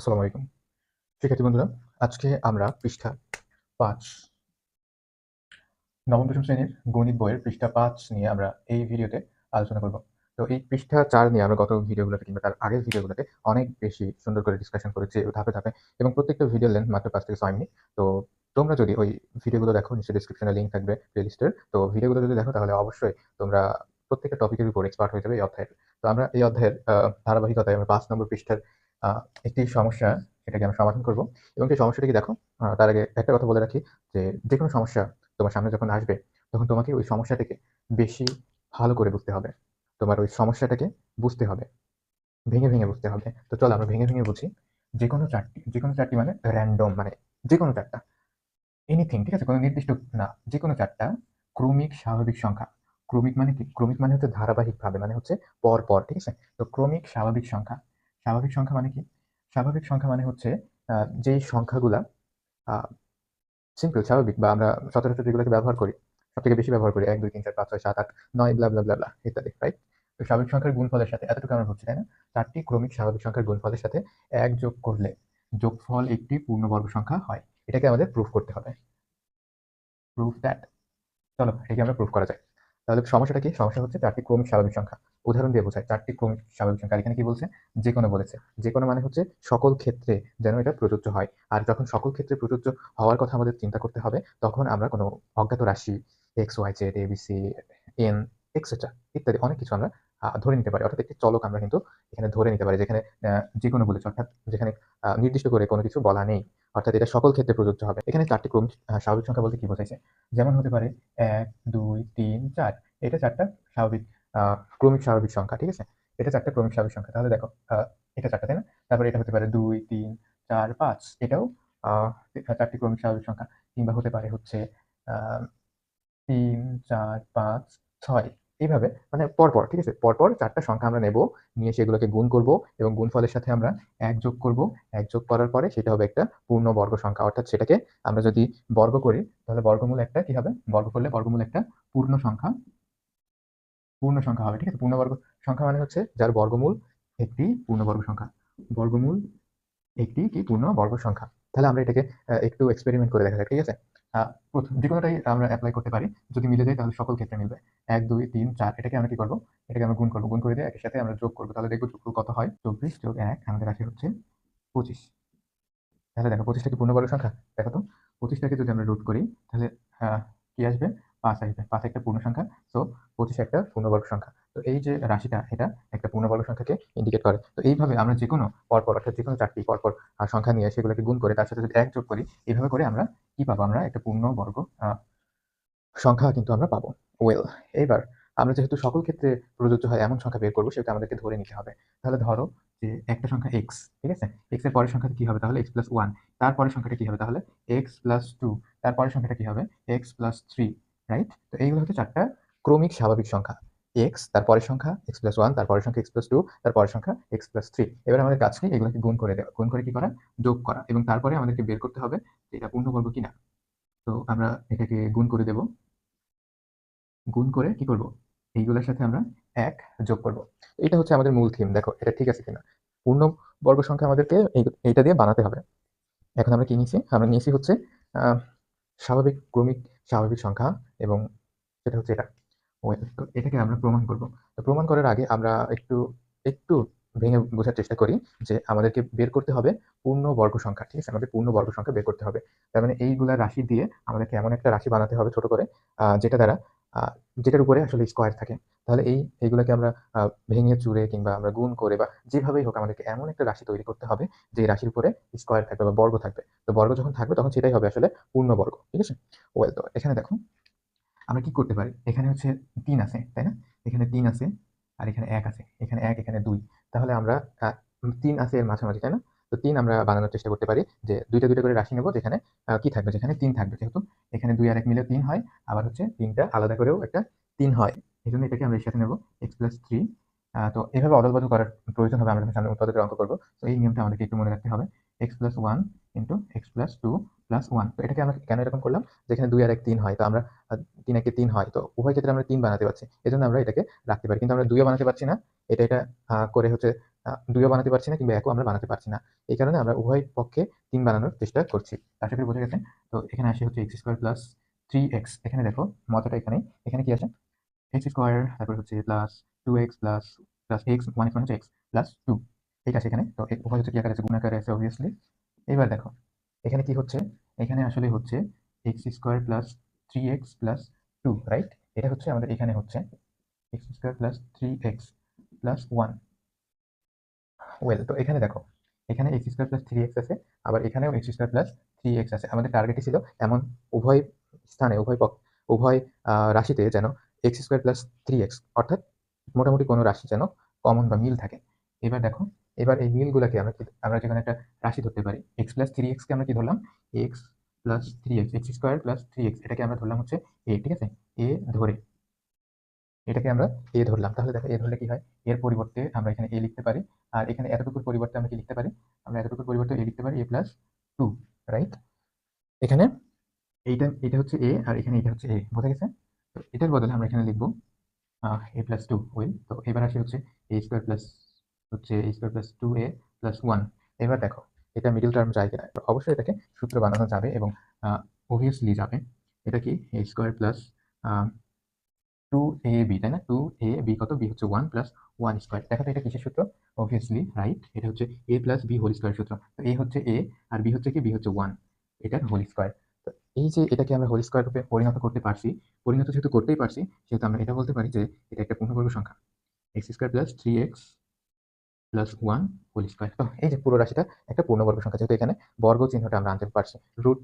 আসসালামু আলাইকুম শিক্ষার্থী বন্ধুরা, আজকে আমরা পৃষ্ঠা ৫ নবম দশম শ্রেণীর গণিত বইয়ের পৃষ্ঠা ৫ নিয়ে আমরা এই ভিডিওতে আলোচনা করব। তো এই পৃষ্ঠা ৪ নিয়ে আমরা গত ভিডিওগুলোতে কিংবা তার আগের ভিডিওগুলোতে অনেক বেশি সুন্দর করে ডিসকাশন করেছি ধাপে ধাপে, এবং প্রত্যেকটা ভিডিওর লেন্থ মাত্র ৫ থেকে ৬ মিনিট। তো তোমরা যদি ওই ভিডিওগুলো দেখো, নিচে ডেসক্রিপশনে লিঙ্ক থাকবে প্লেলিস্টের। তো ভিডিওগুলো যদি দেখো তাহলে অবশ্যই তোমরা প্রত্যেকটা টপিকের উপর এক্সপার্ট হয়ে যাবে এই অধ্যায়ের। তো আমরা এই অধ্যায়ের ধারাবাহিকতায় আমরা ৫ নম্বর পৃষ্ঠার একটি সমস্যা, সেটাকে আমরা সমাধান করব। এবং সেই সমস্যাটি কি দেখো, তার আগে একটা কথা বলে রাখি যে যেকোনো সমস্যা তোমার সামনে যখন আসবে তখন তোমাকে ওই সমস্যাটাকে বেশি ভালো করে বুঝতে হবে। তোমার ওই সমস্যাটাকে বুঝতে হবে, ভেঙে ভেঙে বুঝতে হবে। তো চলো আমরা ভেঙে ভেঙে বুঝি। যেকোনো চারটি মানে র্যান্ডম, মানে যেকোনো চারটা, এনিথিং, ঠিক আছে, কোনো নির্দিষ্ট না, যেকোনো চারটা ক্রমিক স্বাভাবিক সংখ্যা। ক্রমিক মানে কি? ক্রমিক মানে হচ্ছে ধারাবাহিকভাবে, মানে হচ্ছে পর পর, ঠিক আছে। তো ক্রমিক স্বাভাবিক সংখ্যা, স্বাভাবিক সংখ্যা মানে কি? স্বাভাবিক সংখ্যা মানে হচ্ছে যেই সংখ্যাগুলা সিম্পল, স্বাভাবিক, বা আমরা সচরাচর যেগুলোকে ব্যবহার করি, সবথেকে বেশি ব্যবহার করি ১, ২, ৩, ৪, ৫, ৬, ৭, ৮, ৯, ব্লা ব্লা ব্লা ব্লা ইত্যাদি, রাইট? তো স্বাভাবিক সংখ্যার গুণফলের সাথে এতটুকু আমরা বুঝছি, তাই না? ৪টি ক্রমিক স্বাভাবিক সংখ্যার গুণফলের সাথে ১ যোগ করলে যোগফল একটি পূর্ণবর্গ সংখ্যা হয়। এটাকে আমাদের প্রুফ করতে হবে। Proof that. চলো এটাকে আমরা প্রুফ করা যায়। তাহলে সমস্যাটা কি? সমস্যা হচ্ছে ৪টি ক্রমিক স্বাভাবিক সংখ্যা। উদাহরণ দিয়ে বোঝায় ৪টি ক্রমিক স্বাভাবিক সংখ্যা। আর এখানে কি বলছে? যেকোনো বলেছে। যেকোনো মানে হচ্ছে সকল ক্ষেত্রে যেন এটা প্রযোজ্য হয়। আর যখন সকল ক্ষেত্রে প্রযোজ্য হওয়ার কথা আমাদের চিন্তা করতে হবে, তখন আমরা কোনো অজ্ঞাত রাশি এক্স, ওয়াই, জেড, এ, বি, সি, এন, এক্সেট্রা ইত্যাদি অনেক কিছু আমরা ধরে নিতে পারি। অর্থাৎ একটি চলক আমরা কিন্তু এখানে ধরে নিতে পারি, যেখানে যেকোনো বলেছে, অর্থাৎ যেখানে নির্দিষ্ট করে কোনো কিছু বলা নেই। অর্থাৎ এটা সকল ক্ষেত্রে প্রযোজ্য হবে। এখানে ৪টি ক্রমিক স্বাভাবিক সংখ্যা বলতে কি বোঝাইছে? যেমন হতে পারে ১, ২, ৩, ৪। এটা ৪টা স্বাভাবিক ক্রমিক স্বাভাবিক সংখ্যা, ঠিক আছে? এটা ৪টা ক্রমিক স্বাভাবিক সংখ্যা। তাহলে দেখো, এটা ৪টা, তাই না? তারপরে এটা হতে পারে ২, ৩, ৪, ৫। এটাও ৪টি ক্রমিক স্বাভাবিক সংখ্যা। কিংবা হতে পারে হচ্ছে আ ৩, ৪, ৫, ৬, এইভাবে, মানে পরপর, ঠিক আছে? পরপর ৪টা সংখ্যা আমরা নেব, নিয়ে সেগুলোকে গুণ করব, এবং গুণফলের সাথে আমরা ১ যোগ করব। ১ যোগ করার পরে সেটা হবে একটা পূর্ণবর্গ সংখ্যা। অর্থাৎ সেটাকে আমরা যদি বর্গ করি তাহলে বর্গমূল একটা কি হবে? বর্গ করলে বর্গমূল একটা পূর্ণ সংখ্যা, পূর্ণ সংখ্যা হবে, ঠিক আছে? পূর্ণবর্গ সংখ্যা মানে হচ্ছে যার বর্গমূল একটি পূর্ণবর্গ সংখ্যা। বর্গমূল একটি কি পূর্ণবর্গ সংখ্যা। তাহলে আমরা এটাকে একটু এক্সপেরিমেন্ট করে দেখা যাক, ঠিক আছে? প্রথম যেকোনোটাই আমরা এপ্লাই করতে পারি। যদি মিলে যায় তাহলে সকল ক্ষেত্রে মিলবে। ১, ২, ৩, ৪, এটাকে আমরা কি করব? এটাকে আমরা গুণ করব। গুণ করে দিয়ে একের সাথে আমরা যোগ করব। তাহলে দেখব যোগফল কত হয়? ২৪ যোগ ১ আমাদের আসে হচ্ছে ২৫। তাহলে দেখো ২৫ টা কি পূর্ণবর্গ সংখ্যা? দেখো তো, ২৫ টাকে যদি আমরা রুট করি তাহলে কি আসবে? ৫ আসবে। ৫ একটা পূর্ণ সংখ্যা। সো ২৫ একটা পূর্ণবর্গ সংখ্যা। তো এই যে রাশিটা, এটা একটা পূর্ণবর্গ সংখ্যাকে ইন্ডিকেট করে। তো এইভাবে আমরা যেকোনো পরপর, অর্থাৎ যেকোনো ৪টি পরপর সংখ্যা নিয়ে সেগুলোকে গুণ করে তার সাথে যদি ১ যোগ করি, এইভাবে করে আমরা কি পাবো? আমরা একটা পূর্ণবর্গ সংখ্যা কিন্তু আমরা পাবো। ওয়েল, এইবার আমরা যেহেতু সকল ক্ষেত্রে প্রযোজ্য হয় এমন সংখ্যা বের করব, সেটা আমাদেরকে ধরে নিতে হবে। তাহলে ধরো যে একটা সংখ্যা x, ঠিক আছে? x এর পরের সংখ্যাটা কি হবে? তাহলে x + 1। তারপরের সংখ্যাটা কি হবে? তাহলে x + 2। তারপরের সংখ্যাটা কি হবে? x + 3, right? তো এইগুলো হচ্ছে ৪টা ক্রমিক স্বাভাবিক সংখ্যা। x, তারপরের সংখ্যা x + 1, তারপরের সংখ্যা x + 2, তারপরের সংখ্যা x + 3। এবার আমাদের কাজ কি? এগুলোকে গুণ করে দেওয়া। গুণ করে কি করা? যোগ করা। এবং তারপরে আমাদেরকে বের করতে হবে যে এটা পূর্ণবর্গ কিনা। তো আমরা এটাকে গুণ করে দেব। গুণ করে কি করব? এইগুলোর সাথে আমরা ১ যোগ করব। এটা হচ্ছে আমাদের মূল থিম। দেখো এটা ঠিক আছে কিনা। পূর্ণবর্গ সংখ্যা আমাদেরকে এইটা দিয়ে বানাতে হবে। এখন আমরা কি নিয়েছি? আমরা নিয়েছি হচ্ছে আ স্বাভাবিক, ক্রমিক স্বাভাবিক সংখ্যা, এবং সেটা হচ্ছে এটা। ওয়েল, তো এটাকে আমরা প্রমাণ করব। তো প্রমাণ করার আগে আমরা একটু ভেঙে বোঝার চেষ্টা করি যে আমাদেরকে বের করতে হবে পূর্ণবর্গ সংখ্যা, ঠিক আছে? আমাদের পূর্ণবর্গ সংখ্যা বের করতে হবে। তার মানে এইগুলা রাশি দিয়ে আমাদেরকে এমন একটা রাশি বানাতে হবে ছোট করে, যেটা দ্বারা আ যেটার উপরে আসলে স্কয়ার থাকে। তাহলে এইগুলাকে আমরা আ ভেঙে চুরে কিংবা আমরা গুণ করে বা যেভাবেই হোক আমাদেরকে এমন একটা রাশি তৈরি করতে হবে যে রাশির উপরে স্কয়ার থাকবে বা বর্গ থাকবে। তো বর্গ যখন থাকবে তখন সেটাই হবে আসলে পূর্ণবর্গ, ঠিক আছে? ওয়েল, তো এখানে দেখো আমরা কি করতে পারি? এখানে হচ্ছে ৩ আছে, তাই না? এখানে ৩ আছে, আর এখানে ১ আছে। এখানে ১, এখানে ২। তাহলে আমরা ৩ আছে এর মাঝামাঝি, তাই না? তো ৩ আমরা বানানোর চেষ্টা করতে পারি যে ২ টা ২ টা করে রাশি নেব, যেখানে কি থাকবে? যেখানে ৩ থাকবে। যেহেতু এখানে ২ আর ১ মিলে ৩ হয়। আবার হচ্ছে ৩ টা আলাদা করেও একটা ৩ হয়। এজন্য এটাকে আমরা এর সাথে নেব x + 3। তো এভাবে অদল-বদল করার প্রয়োজন হবে আমরা যখন সামনে উৎপাদকের অঙ্ক করব। তো এই নিয়মটা আমাদেরকে একটু মনে রাখতে হবে। x + 1 x + 2 + 1। তো এটাকে আমরা কেন এরকম করলাম? যেখানে ২ আর ১ ৩ হয়। তো আমরা ৩ একে ৩ হয়। তো উভয় ক্ষেত্রে আমরা ৩ বানাতে পারছি। এজন্য আমরা এটাকে রাখতে পারি। কিন্তু আমরা ২ ও বানাতে পারছি না। এটা করে হচ্ছে 2ও বানাতে পারছি না কিংবা 1ও আমরা বানাতে পারছি না। এই কারণে আমরা উভয় পক্ষে 3 বানানোর চেষ্টা করছি। আশা করি বোঝা গেছে। তো এখানে আসি হচ্ছে x স্কয়ার প্লাস 3x। এখানে দেখো মজাটা এখানেই। এখানে কি আছে? x স্কয়ার, তারপর হচ্ছে plus 2x plus x, 1x মানে হচ্ছে x প্লাস 2। এটা আছে এখানে। তো উভয় হচ্ছে কি আকারে আছে? গুণ আকারে আছে অবভিয়াসলি। এবার দেখো এখানে কি হচ্ছে? এখানে আসলে হচ্ছে x square plus 3x plus 2, right? এটা হচ্ছে আমাদের এখানে হচ্ছে x square plus 3x plus 1। Well, তো এখানে দেখো এখানে x স্কয়ার প্লাস 3x আছে, আবার এখানেও x স্কয়ার প্লাস 3x আছে। আমাদের টার্গেটই ছিল এমন উভয় স্থানে উভয় রাশিতে যেন x স্কয়ার প্লাস 3x অর্থাৎ মোটামুটি কোনো রাশি যেন কমন বা মিল থাকে। এবার দেখো, এবার এই মিলগুলোকে আমরা যেখানে একটা রাশি ধরতে পারি, x প্লাস 3x কে আমরা কি ধরলাম? x plus 3x, x square plus 3x, এটাকে আমরা ধরলাম হচ্ছে a, ঠিক আছে? a ধরে এটাকে আমরা এ ধরলাম। তাহলে দেখো এ ধরলে কি হয়? এর পরিবর্তে আমরা এখানে এ লিখতে পারি। আর এখানে এতটুকুর পরিবর্তে আমরা কি লিখতে পারি? আমরা এতটুকুর পরিবর্তে এ লিখতে পারি এ প্লাস 2, রাইট? এখানে এটা হচ্ছে এ আর এখানে এটা হচ্ছে এ, বোঝা গেছে? তো এটার বদলে আমরা এখানে লিখবো এ প্লাস 2 উইল। তো এবার আসি হচ্ছে এ স্কোয়ার প্লাস এ স্কোয়ার প্লাস 2a প্লাস 1। এবার দেখো এটা মিডল টার্ম যায় কিনা? অবশ্যই এটাকে সূত্র বানানো যাবে এবং অবভিয়াসলি যাবে। এটা কি এ স্কোয়ার প্লাস 2ab, তাই না? 2ab কত? b হচ্ছে 1 প্লাস 1 স্কয়ার। দেখো তো এটা কিসের সূত্র? অবভিয়াসলি রাইট, এটা হচ্ছে a plus b whole square সূত্র। তো a হচ্ছে a আর b হচ্ছে কি? b হচ্ছে 1, এটার হোল স্কয়ার। তো এই যে এটাকে আমরা হোল স্কয়ার রূপে পরিণত করতে পারছি, পরিণত যেহেতু করতেই পারছি সেহেতু আমরা এটা বলতে পারি যে এটা একটা পূর্ণবর্গ সংখ্যা, x square plus 3x plus 1 whole square. তো এই যে পুরো রাশিটা একটা পূর্ণবর্গ সংখ্যা, যেহেতু এখানে বর্গ চিহ্নটা আমরা আনতে পারছি, রুট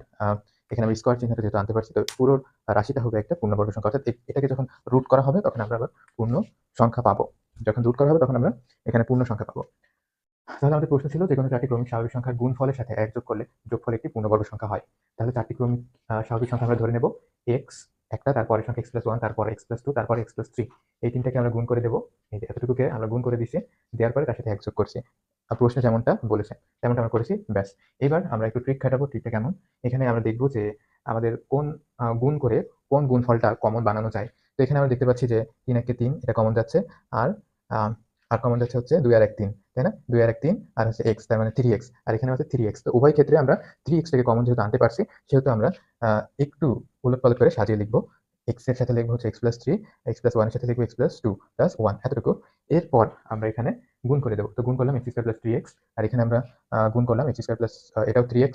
এখানে আমরা স্কয়ার চিহ্নটা যেহেতু আনতে পারছি, তো পুরো রাশিটা হবে একটা পূর্ণবর্গ সংখ্যা। অর্থাৎ এটাকে যখন রুট করা হবে তখন আমরা আবার পূর্ণ সংখ্যা পাবো। যখন রুট করা হবে তখন আমরা এখানে পূর্ণ সংখ্যা পাবো। তাহলে আমাদের প্রশ্ন ছিল যে কোনো চারটি ক্রমিক স্বাভাবিক সংখ্যার গুণফলের সাথে এক যোগ করলে যোগফল একটি পূর্ণবর্গ সংখ্যা হয়। তাহলে চারটি ক্রমিক স্বাভাবিক সংখ্যা আমরা ধরে নেব। x একটা, তারপরের সংখ্যা x প্লাস 1, তারপর x প্লাস 2, তারপর x প্লাস 3। এই তিনটাকে আমরা গুণ করে দেবো। এই যে এতটুকুকে আমরা গুণ করে দিচ্ছি, দেওয়ার পরে তার সাথে এক যোগ করছি। প্রশ্নে যেমনটা বলেছে তেমনটা আমরা করেছি, ব্যাস। এবার আমরা একটু ট্রিক খাটাবো। ট্রিকটা কেমন? এখানে আমরা দেখবো যে আমাদের কোন গুণ করে কোন গুণফলটা কমন বানানো যায়। তো এখানে আমরা দেখতে পাচ্ছি যে 3 1 3 এটা কমন যাচ্ছে, আর আর কমন যাচ্ছে হচ্ছে 2 আর 1 3, তাই না? 2 আর 1 3 আর হচ্ছে x, তার মানে 3x, আর এখানে হচ্ছে 3x। তো উভয় ক্ষেত্রে আমরা 3x থেকে কমন যেহেতু আনতে পারছি সেহেতু আমরা একটু উলটপালট করে সাজিয়ে লিখবো। x এর সাথে লিখবো হচ্ছে x প্লাস 3, x প্লাস 1 এর সাথে লিখবো x প্লাস 2 প্লাস 1, এতটুকু। এরপর আমরা এখানে গুণ করে দেবো। তো গুণ করলাম x স্কয়ার প্লাস 3x, আর এখানে আমরা গুণ করলাম x স্কয়ার প্লাস এটাও 3x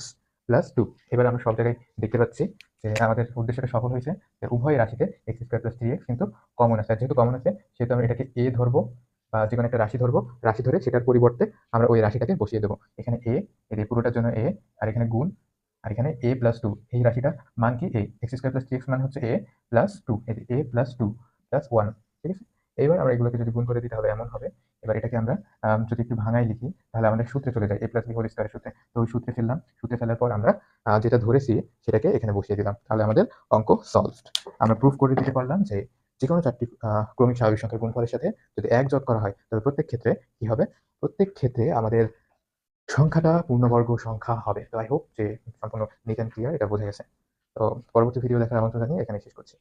প্লাস 2। এবার আমরা সব জায়গায় দেখতে পাচ্ছি যে আমাদের উদ্দেশ্যটা সফল হয়েছে, যে উভয় রাশিতে x স্কয়ার প্লাস 3x কিন্তু কমন আছে। আর যেহেতু কমন আছে সেহেতু আমরা এটাকে a ধরবো, বা যে কোনো একটা রাশি ধরবো। রাশি ধরে সেটার পরিবর্তে আমরা ওই রাশিটাকে বসিয়ে দেবো। এখানে a, এর পুরোটার জন্য a, আর এখানে গুণ, আর এখানে a প্লাস 2। এই রাশিটার মান কি? a। x square plus 3x মান হচ্ছে a প্লাস 2, এই যে a প্লাস 2 প্লাস 1, ঠিক আছে? এইবার আমরা এগুলোকে যদি গুণ করে দিই তাহলে এমন হবে। এবার এটাকে আমরা যদি একটু ভাঙায় লিখি তাহলে আমাদের সূত্রে চলে যায়, a প্লাস b হোল স্কয়ারের সূত্রে। তো ওই সূত্রে ফেললাম, সূত্রে ফেলার পর আমরা যেটা ধরেছি সেটাকে এখানে বসিয়ে দিলাম। তাহলে আমাদের অঙ্ক সলভড। আমরা প্রুফ করে দিতে পারলাম যে যেকোনো চারটি ক্রমিক স্বাভাবিক সংখ্যার গুণফলের সাথে যদি এক যোগ করা হয় তবে প্রত্যেক ক্ষেত্রে কি হবে? প্রত্যেক ক্ষেত্রে আমাদের সংখ্যাটা পূর্ণবর্গ সংখ্যা হবে। তো আই হোপ যে সম্পূর্ণ নিট অ্যান্ড ক্লিয়ার, এটা বোঝা গেছে। তো পরবর্তী ভিডিও দেখার আমন্ত্রণ জানিয়ে এখানে শেষ করছি।